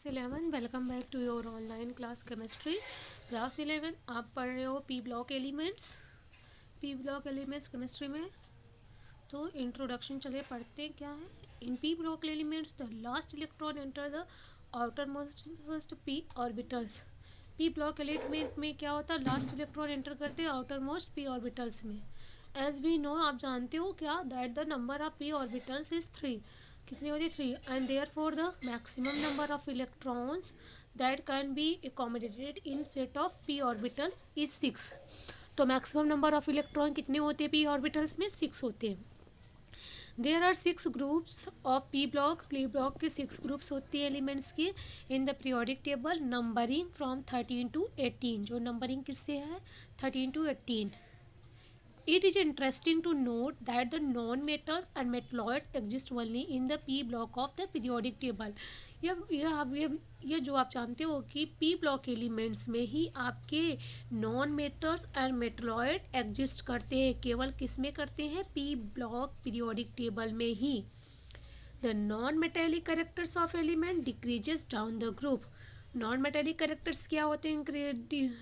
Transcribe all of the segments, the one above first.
Class 11 welcome back to your online class chemistry. Class 11 आप पढ़ रहे हो पी ब्लॉक एलिमेंट्स केमिस्ट्री में। तो इंट्रोडक्शन चलिए पढ़ते हैं क्या है। In P block elements the last electron enter the outermost P orbitals. P block element में क्या होता है, लास्ट इलेक्ट्रॉन एंटर करते हैं आउटर मोस्ट पी ऑर्बिटल्स में। एज वी नो, आप जानते हो क्या, that the number of P orbitals is 3। कितनी होती है, 3। And therefore the maximum number of electrons that can be accommodated in set of P orbital is 6। तो maximum number of electron कितने होते हैं पी ऑर्बिटल्स में, 6 होते हैं। There are 6 groups of P block के 6 ग्रुप्स होती है एलिमेंट्स की in the periodic table, numbering from 13 to 18। जो नंबरिंग किससे है, 13 to 18। It is interesting to note that the non-metals and metalloids exist only in the p block of the periodic table। ये जो आप जानते हो कि p block एलिमेंट्स में ही आपके non metals and metalloid exist करते हैं। केवल किस में करते हैं, p block पीरियोडिक टेबल में ही। The non-metallic characters of element decreases down the group। Non metallic characters क्या होते हैं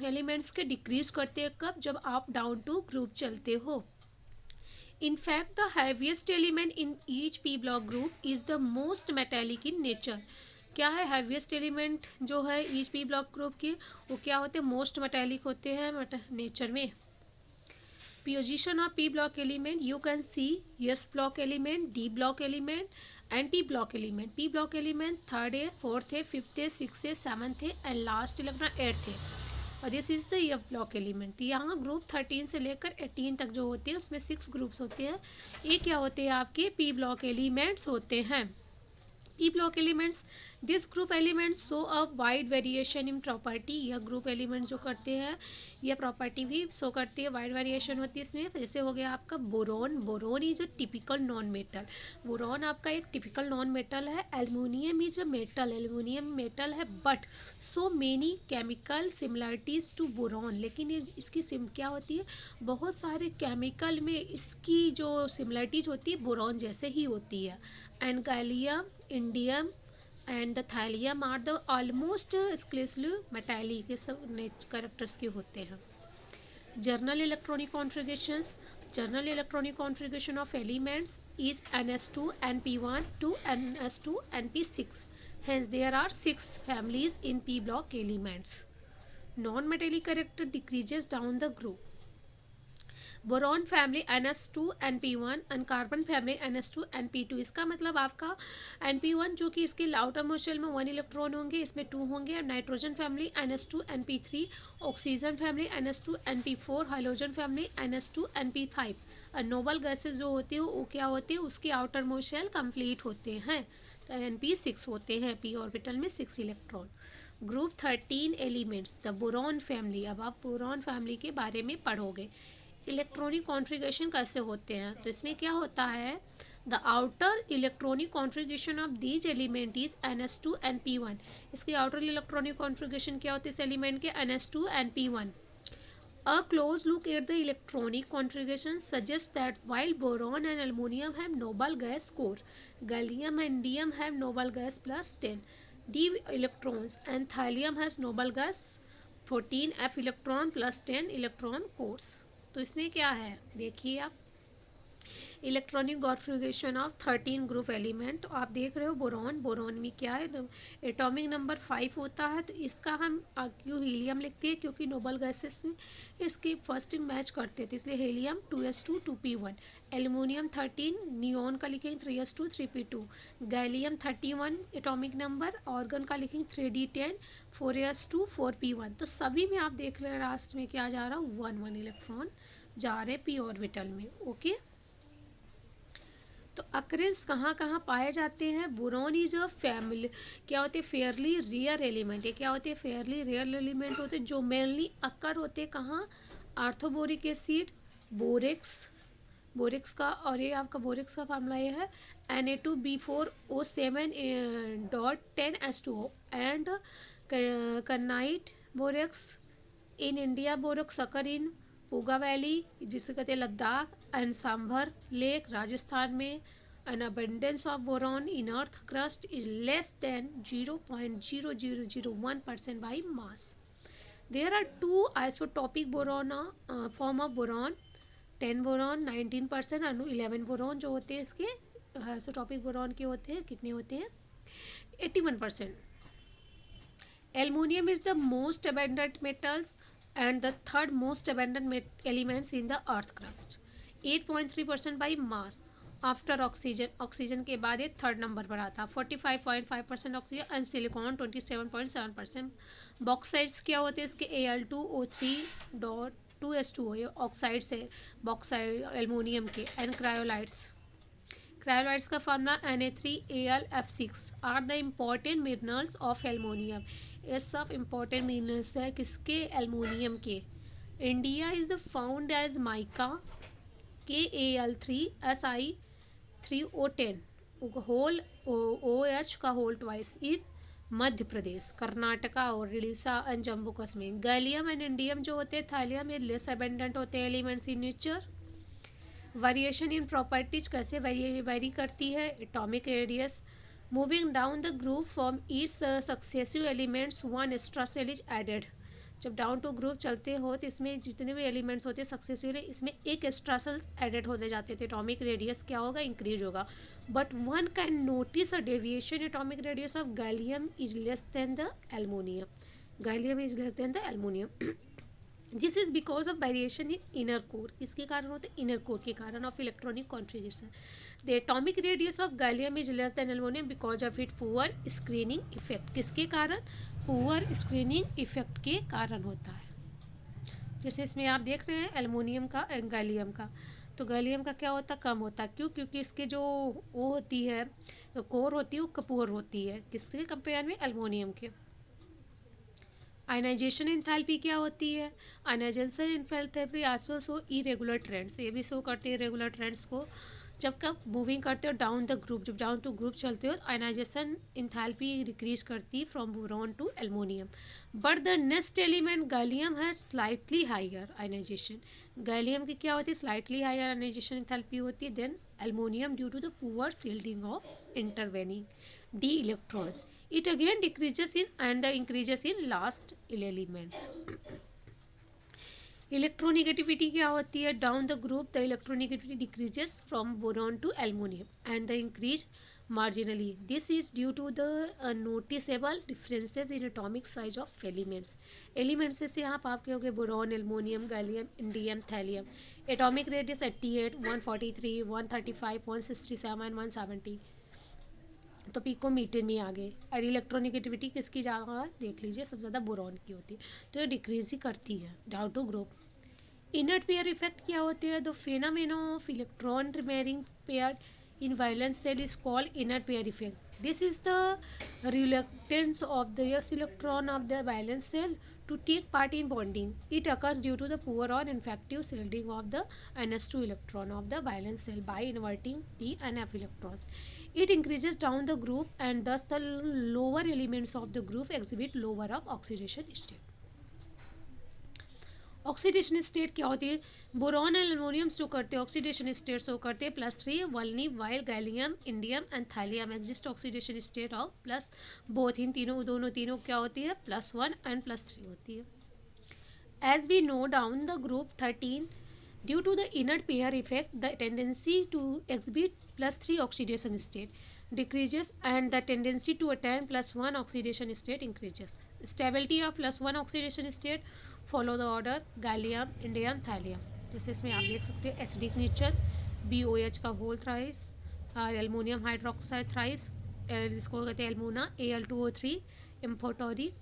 एलिमेंट्स के, डिक्रीज करते हैं कब, जब आप डाउन टू ग्रुप चलते हो। In fact, the heaviest element in each p block group is the most metallic in nature। क्या है हैवीएस्ट एलिमेंट जो है ईच पी ब्लॉक ग्रुप की, वो क्या होते हैं, मोस्ट मेटेलिक होते हैं नेचर में। Position of p block element you can see s block element, d block element and p block element। p block element third है, फोर्थ है, फिफ्थ है, सिक्स है, सेवन्थ है एंड लास्ट इलेक्ट्रॉन 8th है। और this is the f block element. यहाँ group 13 से लेकर 18 तक जो होते हैं उसमें 6 ग्रुप्स होते हैं। ये क्या होते हैं, आपके p ब्लॉक एलिमेंट्स होते हैं। p block elements, this group elements show a wide variation in property। यह ग्रुप एलिमेंट्स जो करते हैं यह प्रॉपर्टी भी शो करती है, वाइड वेरिएशन होती है इसमें। जैसे हो गया आपका boron. Boron is a typical non metal. Boron आपका एक टिपिकल नॉन मेटल है। Aluminium is a metal. Aluminium metal है but so many chemical similarities to boron. लेकिन इसकी सिम क्या होती है, बहुत सारे केमिकल में इसकी जो सिमिलरिटीज होती है बोरोन जैसे ही होती है। And gallium, indium and the thallium are the almost exclusive metallic, ये सब कैरेक्टर्स के होते हैं। General electronic configurations, general electronic configuration of elements is NS2 NP1 to NS2 NP6। hence there are 6 families in p block elements। non metallic character decreases down the group। Boron family NS2 NP1 and carbon family NS2 NP2। इसका मतलब आपका NP1 जो कि इसके outer most shell में 1 electron होंगे, इसमें 2 होंगे। और nitrogen family NS2 NP3, oxygen family NS2 NP4, hydrogen family NS2 NP5। और नोबल गैसेज जो होती है वो क्या होती है, उसके आउटर मोस्ट शेल कंप्लीट होते हैं, तो NP6 होते हैं। p ऑर्बिटल में 6 electron. Group 13 elements the boron family. अब आप बोरॉन फैमिली के बारे में पढ़ोगे। इलेक्ट्रॉनिक कॉन्फ़िगरेशन कैसे होते हैं, तो इसमें क्या होता है, the outer electronic configuration of these element is NS2 NP1। इसकी आउटर इलेक्ट्रॉनिक कॉन्फ़िगरेशन क्या होती है इस एलिमेंट के, NS2 NP1। A close look at the electronic configuration suggests that while boron and aluminum have noble gas core, gallium and indium have noble gas plus 10 d electrons and thallium has noble gas 14 f electron plus 10 electron cores। तो इसमें क्या है, देखिए आप, electronic configuration of 13 group element. तो आप देख रहे हो बोरॉन, बोरॉन में क्या है, एटॉमिक नंबर 5 होता है। तो इसका हम क्यों हीलियम लिखते हैं, क्योंकि नोबल गैसेस इसके फर्स्ट मैच करते थे, इसलिए helium 2s2 2p1। Aluminium 13, neon का लिखेंगे 3s2 3p2। Gallium 31 atomic number, organ का लिखेंगे 3d10 4s2 4p1। तो सभी में आप देख रहे हैं लास्ट में क्या जा रहा है, 1 इलेक्ट्रॉन जा रहे p ऑर्बिटल में। ओके, तो अक्रेंस कहाँ कहाँ पाए जाते हैं, बोरॉन इज अ फैमिली, क्या होते हैं, फेयरली रेयर एलिमेंट है। क्या होते हैं, फेयरली रेयर एलिमेंट होते हैं जो मेनली अक्कर होते हैं कहाँ, आर्थोबोरिक एसिड, बोरेक्स, बोरेक्स का, और ये आपका बोरेक्स का फार्मूला ये है Na2B4O7.10H2O and kernite borax in India. Borax occur in Puga valley, जिसे कहते हैं लद्दाख, एंड सांभर लेक राजस्थान में, An abundance of boron in earth crust is less than 0.0001% by mass. There are two isotopic boron form of boron, 10 boron 19% Anu 11 boron जो होते हैं इसके isotopic boron के होते हैं कितने होते हैं 81%. Aluminium is the most abundant metals and the third most abundant elements in the earth crust. 8.3% by mass. After oxygen, oxygen के बाद ये थर्ड नंबर पर आता. 45.5% ऑक्सीजन एंड सिलिकॉन 27.7%. बॉक्साइड्स क्या होते हैं इसके Al2O3.2s2O ये ऑक्साइड से बॉक्साइड एल्युमिनियम के. एंड क्रायोलाइट्स, क्रायोलाइट्स का formula Na3Al(F6) are the important minerals of aluminium. ये सब इम्पॉर्टेंट मिनरल्स है किसके एल्युमिनियम के. India is the found as mica KAl3Si3O10 whole OH का whole twice in Madhya Pradesh, Karnataka और Orissa and Jammu Kashmir. Gallium and indium जो होते हैं थालियम ये लेस अबेंडेंट होते हैं elements in nature. Variation in properties कैसे वेरी करती है. Atomic radius moving down the group from each successive elements one extra shell is added. जब डाउन टू ग्रुप चलते हो तो इसमें जितने भी एलिमेंट्स होते हैं सक्सेसिवली इसमें एक एक्स्ट्रा सेल्स एडेड होते जाते थे. एटॉमिक रेडियस क्या होगा इंक्रीज होगा. But one can notice a deviation atomic radius of gallium is less than the aluminium. Gallium is less than the aluminium. This is because of variation in inner core. किसके कारण होते हैं inner core के कारण of electronic configuration. The atomic radius of gallium is less than aluminium because of it poor screening effect. किसके कारण poor screening effect के कारण होता है. जैसे इसमें आप देख रहे हैं एल्युमिनियम का गैलियम का, तो गैलियम का क्या होता है कम होता है. क्यों? क्योंकि इसके जो वो होती है कोर होती है वो कपूर होती है किसके कंपेयर में एल्युमिनियम के. आयनाइजेशन एंथैल्पी क्या होती है. Ionisation enthalpy also show irregular trends. ये भी शो करते हैं इरेगुलर ट्रेंड्स को. जब कब मूविंग करते हो डाउन द ग्रुप, जब डाउन टू ग्रुप चलते हो आयनाइजेशन एंथैल्पी डिक्रीज करती है from boron to aluminium. But the next element gallium है स्लाइटली हायर आयनाइजेशन. गैलियम की क्या होती है स्लाइटली हायर आयनाइजेशन एंथैल्पी होती है then aluminium due to the poor shielding of intervening d electrons. It again decreases in and the increases in last elements. Electronegativity क्या होती है down the group the electronegativity decreases from boron to aluminium and the increase marginally. This is due to the noticeable differences in atomic size of elements. Elements से यहाँ आप कहोगे boron aluminium gallium indium thallium. Atomic radius 88 143 135 167 170 तो picometre में आ गए. और electronegativity किसकी ज़्यादा देख लीजिए सबसे ज़्यादा बोरॉन की होती है तो ये डिक्रीज ही करती है down to group. Inert pair effect क्या होते हैं. The phenomena of electron remaining pair in valence cell is called inner pair effect. This is the reluctance of the s electron of the valence cell to take part in bonding. It occurs due to the poor or infective shielding of the ns2 electron of the valence cell by inverting the nf electrons. It increases down the group and thus the lower elements of the group exhibit lower of oxidation state. Oxidation state क्या होती है. Boron and aluminium show करते हैं oxidation state show करते हैं +3 valency while gallium indium and thallium exist oxidation state of plus both. इन तीनों क्या होती है +1 एंड +3 होती है. As we know down the group 13 due to the inner pair effect the tendency to exhibit +3 oxidation state decreases and the tendency to attain +1 oxidation state increases. Stability of +1 oxidation state follow the order gallium indium thallium. जैसे इसमें आप देख सकते हैं acidic nature BOH का whole thrice aluminium hydroxide thrice जिसको कहते हैं एल्यूमिना Al2O3 इम्फोटोरिक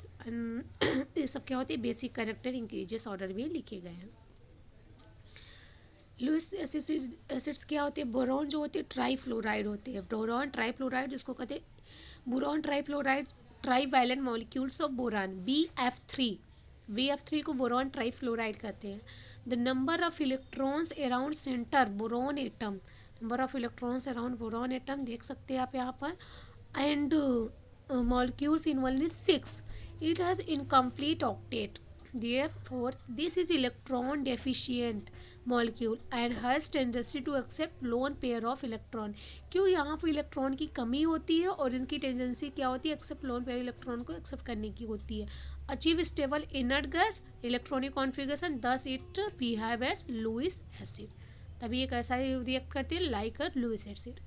ये सब क्या होते हैं बेसिक कैरेक्टर इंक्रीजेस ऑर्डर में लिखे गए हैं. लुइस एसिड्स क्या होते हैं. बोरॉन जो होते हैं ट्राईफ्लोराइड होते हैं. बोरॉन ट्राईफ्लोराइड जिसको कहते हैं boron trifluoride trivalent molecules of boron BF3 को बोरॉन ट्राईफ्लोराइड कहते हैं. The number of electrons around centre boron atom, number of electrons around boron atom देख सकते हैं आप यहाँ पर. And molecules in only 6. It has incomplete octet. Therefore, this is electron deficient. Molecule and has tendency to accept lone pair of electron. क्यों? यहाँ पर electron की कमी होती है और इनकी टेंडेंसी क्या होती है? एक्सेप्ट लोन पेयर इलेक्ट्रॉन को एक्सेप्ट करने की होती है। Achieve stable inert gas electronic configuration, thus it behave as Lewis acid. तभी ये कैसा रिएक्ट करती है? Like a Lewis acid.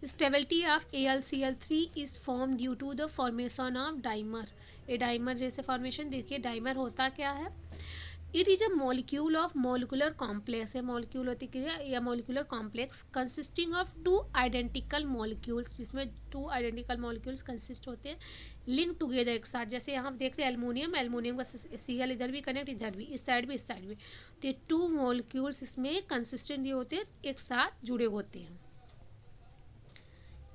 Stability of AlCl3 is form due to the formation of dimer. ये डाइमर जैसे फॉर्मेशन, देखिए डाइमर होता क्या है? It is a molecule of molecular complex है, मॉलिक्यूल होती है या molecular complex consisting of two identical molecules, जिसमें टू आइडेंटिकल मॉलिक्यूल्स कंसिस्ट होते हैं लिंक टुगेदर एक साथ। जैसे यहाँ आप देख रहे हैं एल्युमिनियम, एल्युमिनियम का Cl इधर भी कनेक्ट, इधर भी, इस साइड भी, इस साइड भी, तो ये टू मॉलिक्यूल्स इसमें कंसिस्टेंट ये होते हैं, एक साथ जुड़े होते हैं।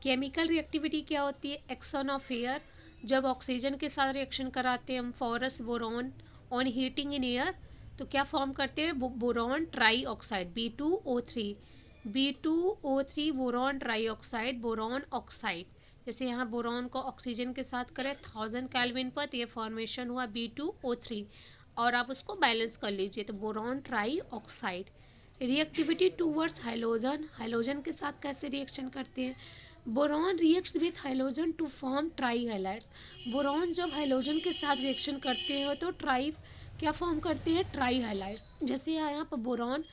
केमिकल रिएक्टिविटी क्या होती है? एक्शन ऑफ एयर, जब ऑक्सीजन के साथ रिएक्शन कराते हैं हम फॉरस boron on heating in air, तो क्या फॉर्म करते हैं? Boron trioxide B2O3, B2O3 boron trioxide, boron oxide. जैसे यहाँ बोरॉन को ऑक्सीजन के साथ करें 1000 केल्विन पर, तो ये फॉर्मेशन हुआ B2O3 और आप उसको बैलेंस कर लीजिए, तो boron trioxide. Reactivity towards halogen, halogen के साथ कैसे रिएक्शन करते हैं? Boron reacts with halogen to form trihalides. Boron जब हाइलोजन के साथ रिएक्शन करते हैं तो ट्राई क्या फॉर्म करते हैं? Try halides. जैसे यहाँ पर बोरॉन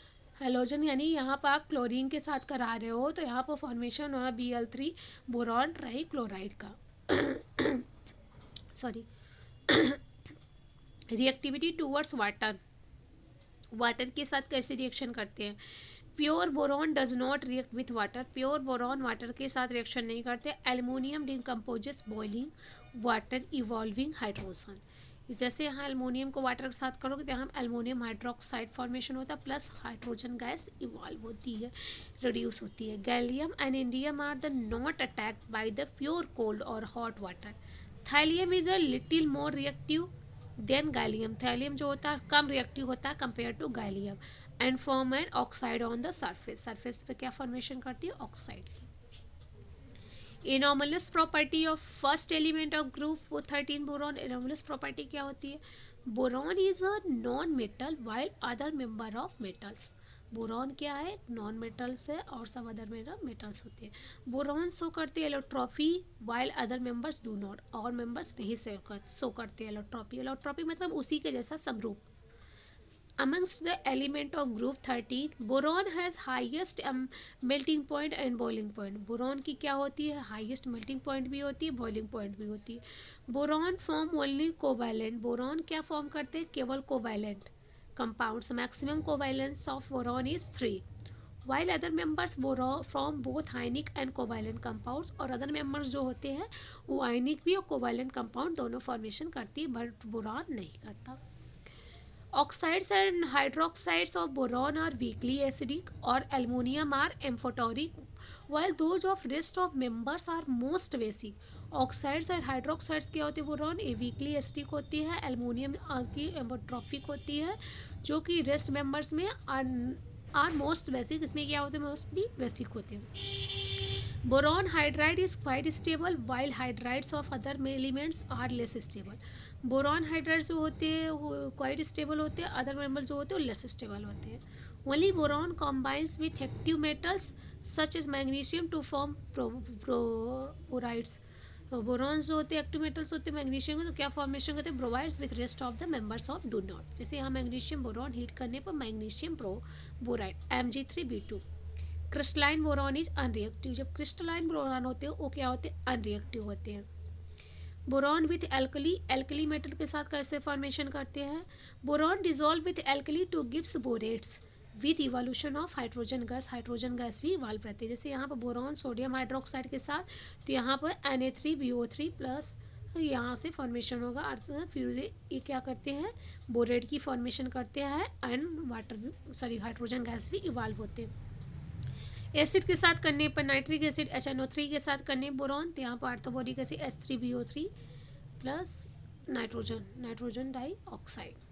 हाइलोजन यानी यहाँ पर आप क्लोरीन के साथ करा रहे हो, तो यहाँ पर फॉर्मेशन हुआ Bl3 बोरॉन ट्राई क्लोराइड का। Sorry. Reactivity towards water, water के साथ कैसे रिएक्शन करते हैं? Pure boron does not react with water, pure boron water के साथ रिएक्शन नहीं करते। Aluminium decomposes boiling water evolving hydrogen. जैसे यहाँ एल्युमिनियम को वाटर के साथ करोगे तो यहाँ एल्युमिनियम हाइड्रोक्साइड फॉर्मेशन होता है, प्लस हाइड्रोजन गैस इवॉल्व होती है, रिड्यूस होती है। Gallium and indium are the not attacked by the pure cold और hot water. Thallium is a little more reactive than gallium, thallium जो होता है कम रिएक्टिव होता है compare to gallium and form an oxide on the surface, surface पे क्या formation करती है? ऑक्साइड की। Anomalous property of first element of group 13 boron, anomalous property क्या होती है? Boron is a non metal while other member of metals, boron क्या है? नॉन मेटल्स है और सब अदर मेटल्स होते हैं। बोरॉन शो करते हैं एलोट्रॉफी while other members do not, और मेंबर्स नहीं शो करते हैं एलोट्रॉफी, एलोट्रॉफी मतलब उसी के जैसा समरूप। Amongst the element of group 13, boron has highest melting point and boiling point. Boron की क्या होती है? हाईएस्ट मेल्टिंग पॉइंट भी होती है, बॉइलिंग पॉइंट भी होती है। Boron form only covalent, boron क्या फॉर्म करते हैं? केवल covalent compounds. Maximum covalence of boron is 3, while other members from both ionic and covalent compounds, और अदर मेंबर्स जो होते हैं वो आयनिक भी और कोवैलेंट कंपाउंड दोनों फॉर्मेशन करती है, बट बोरॉन नहीं करता। Oxides and hydroxides of boron are weakly acidic or aluminum are amphoteric, while those of rest of members are most basic. Oxides और हाइड्रोक्साइड्स क्या होती है? बोरॉन ये वीकली एसिडिक होती है, एल्युमिनियम की एम्फोट्रॉपिक होती है, जो कि रेस्ट मेंबर्स में आर मोस्ट बेसिक, इसमें क्या होते हैं? मोस्टली बेसिक होते हैं। Boron hydride is quite stable while hydrides of other elements are less stable. Boron hydrides जो होते हैं वो क्वाइट स्टेबल होते हैं, अदर मेंबल जो होते हैं वो लेस स्टेबल होते हैं। Only boron combines with active metals such as magnesium to form borides. Borons जो होते हैं एक्टिव मेटल्स होते हैं मैग्नीशियम में, तो क्या फॉर्मेशन करते हैं? Bromides with rest of the members of do not. जैसे यहाँ मैग्नीशियम बोरॉन हीट करने पर magnesium boride Mg3B2। Crystalline boron is unreactive, जब क्रिस्टलाइन बोरॉन होते हैं वो क्या होते हैं? अनरिएक्टिव होते हैं। Boron with alkali, alkali metal के साथ कैसे फॉर्मेशन करते हैं? Boron dissolve with alkali two gives बोरेट्स with evolution of hydrogen gas, hydrogen gas भी इवॉल्व रहती है। जैसे यहाँ पर बोरॉन सोडियम हाइड्रोक्साइड के साथ, तो यहाँ पर Na3BO3 प्लस यहाँ से फॉर्मेशन होगा, अर्थ फिर ये क्या करते हैं? बोरेट की फॉर्मेशन करते हैं एंड वाटर भी हाइड्रोजन गैस भी इवॉल्व होते हैं। एसिड के साथ करने पर नाइट्रिक एसिड HNO3 के साथ करने बोरॉन, तो यहाँ पर orthoboric acid H3BO3 plus nitrogen dioxide.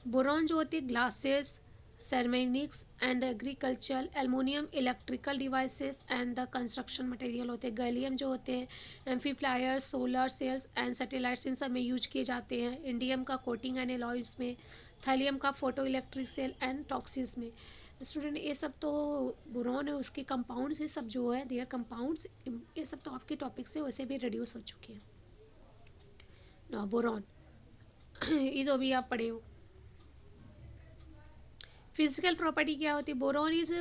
Boron जो होते हैं glasses, ceramics and the agriculture, aluminium electrical devices and the construction material होते हैं। गैलियम जो होते हैं amplifiers, solar cells and satellites, इन सब में यूज किए जाते हैं। इंडियम का कोटिंग एंड एलॉयज में थैलियम का photo electric cell and toxins में। स्टूडेंट ये सब तो बोरॉन है उसके कंपाउंड्स, ये सब जो है देयर कंपाउंड्स, ये सब तो आपके टॉपिक से वैसे भी रिड्यूस हो चुके हैं ना। बोरॉन ये तो अभी आप पढ़े हो। फिजिकल प्रॉपर्टी क्या होती है? Boron is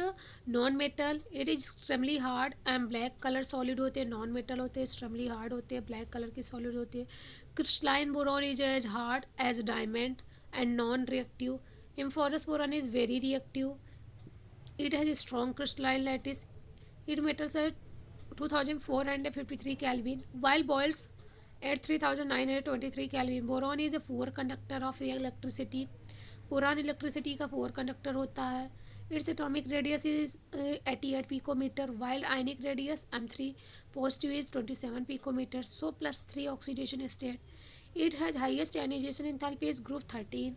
non metal, it is extremely hard and black colour solid होते हैं, नॉन मेटल होते हैं, एक्सट्रीमली हार्ड होते हैं, ब्लैक कलर के सॉलिड होते हैं। Crystalline boron is as hard as diamond and non reactive. Amorphous boron is very reactive, it has a strong crystalline lattice, it metals at 2453 Kelvin while boils at 3923 Kelvin. Boron is a poor conductor of electricity, boron electricity का poor conductor होता है। Its atomic radius is 88 picometre while ionic radius M3 positive is 27 picometre, so +3 oxidation state. It has highest ionisation enthalpy is group 13।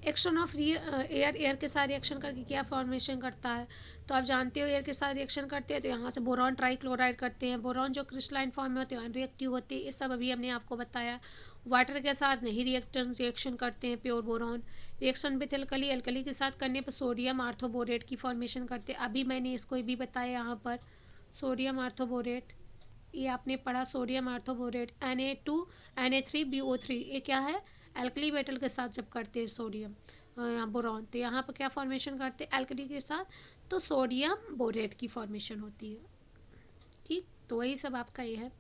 Action of air, air के साथ reaction करके क्या formation करता है? तो आप जानते हो एयर के साथ रिएक्शन करते हैं तो यहाँ से बोरॉन ट्राइक्लोराइड करते हैं। बोरॉन जो क्रिस्टलाइन फॉर्म में होते हैं अनरिएक्टिव होते हैं, ये सब अभी हमने आपको बताया। वाटर के साथ नहीं रिएक्शन करते हैं pure boron. Reaction with alkali, alkali के साथ करने पर सोडियम आर्थोबोरेट की फॉर्मेशन करते हैं। अभी मैंने इसको भी बताया यहाँ पर, सोडियम आर्थोबोरेट, ये आपने पढ़ा सोडियम आर्थोबोरेट। Na2Na3BO3 ये क्या है? एल्कली मेटल के साथ जब करते हैं सोडियम बोरॉन, तो यहाँ पर क्या फॉर्मेशन करते हैं एल्कली के साथ? तो सोडियम बोरेट की फॉर्मेशन होती है। ठीक, तो वही सब आपका ये है।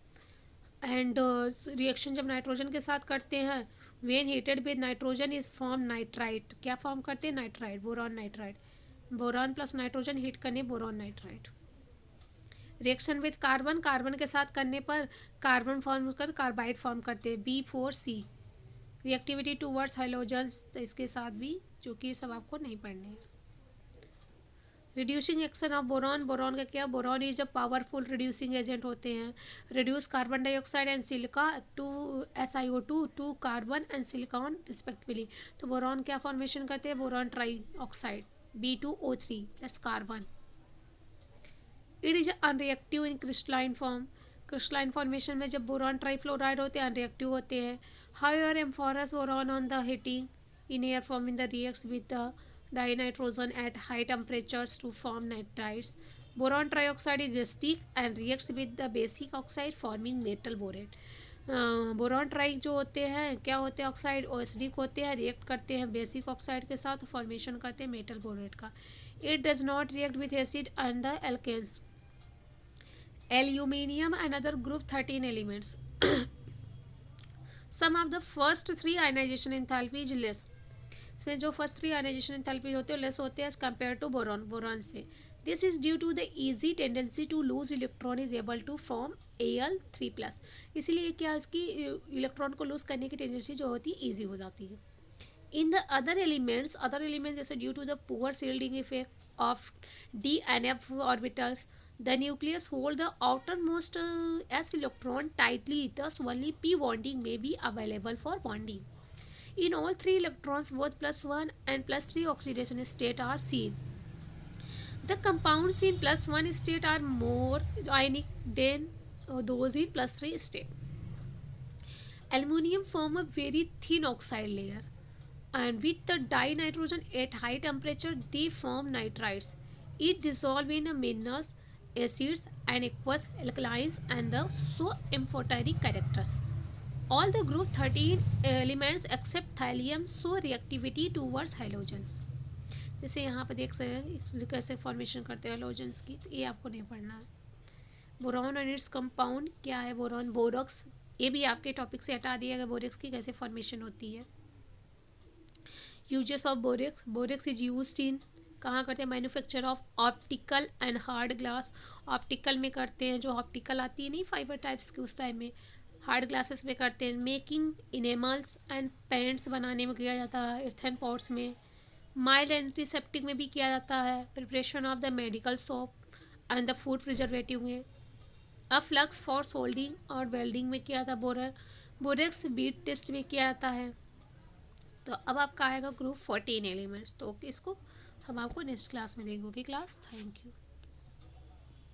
एंड रिएक्शन जब नाइट्रोजन के साथ करते हैं, when heated with nitrogen is form nitrite. क्या फॉर्म करते हैं? Nitrite, boron nitrite. Boron plus nitrogen heat करने boron nitrite. Reaction with carbon, carbon के साथ करने पर कार्बन फॉर्म कर कार्बाइड फॉर्म करते हैं B4C। रिएक्टिविटी टूवर्ड्स हाइलोजन्स, तो इसके साथ भी, जो कि सब आपको नहीं पढ़ने हैं। Reducing action of boron, boron का क्या? Boron is a powerful reducing agent होते हैं। Reduce carbon dioxide and silica to SiO2 to carbon and silicon respectively. तो बोरॉन क्या फॉर्मेशन करते हैं? Boron trioxide B2O3 plus carbon. It is unreactive in crystalline form, crystalline formation में जब boron trifluoride होते हैं अनरिएक्टिव होते हैं। However amorphous boron on the heating in air form in the reacts with the dinitrogen at high temperatures to form nitrides. Boron trioxide is acidic and reacts with the basic oxide forming metal borate. Boron tri जो होते हैं क्या होते हैं? Oxide और acidic होते हैं, react करते हैं बेसिक ऑक्साइड के साथ, फॉर्मेशन करते हैं मेटल बोरेट का। It does not react with acid and the alkanes, aluminium and other group 13 elements. Some of the first three ionization enthalpy is less. इसमें जो फर्स्ट थ्री आयनाइजेशन एंथैल्पी होते हैं less होते हैं as compare to boron, boron से। This is due to the easy tendency to lose electron is able to form Al3+। इसीलिए क्या इसकी इलेक्ट्रॉन को लूज करने की टेंडेंसी जो होती है ईजी हो जाती है। इन द अदर एलिमेंट्स जैसे due to the poor shielding effect of D-N-F orbitals, the nucleus hold the outermost s electron tightly, thus only p bonding may be available for bonding. In all three electrons, both +1 and +3 oxidation state are seen. The compounds in +1 state are more ionic than those in +3 state. Aluminium form a very thin oxide layer, and with the dinitrogen at high temperature, they form nitrides. It dissolve in minerals, acids and aqueous alkalines and the so amphoteric characters. All the group 13 elements except thallium show reactivity towards halogens. जैसे यहाँ पे देख सकते हैं कैसे formation करते हैं halogens की, तो ये आपको नहीं पढ़ना है। बोरॉन एंड इट्स कंपाउंड क्या है? बोरॉन, बोरॉक्स, ये भी आपके टॉपिक से हटा दिया गया, बोरेक्स की कैसे फॉर्मेशन होती है। Uses of borax, borax is used in, कहाँ करते हैं? Manufacture of optical and hard glass. Optical में करते हैं, जो ऑप्टिकल आती है नहीं फाइबर टाइप्स की, उस टाइम में हार्ड ग्लासेस में करते हैं। मेकिंग इनेमल्स एंड पेंट्स बनाने में किया जाता है, इर्थन पॉट्स में। माइल्ड एंटीसेप्टिक में भी किया जाता है, preparation of the medical soap and the food preservative में। अब फ्लक्स फॉर सोल्डिंग और वेल्डिंग में किया जाता। बोरेक्स बीट टेस्ट में किया जाता है। तो अब आपका आएगा ग्रुप 14 एलिमेंट्स, तो इसको हम आपको नेक्स्ट क्लास में देंगे। Class, thank you.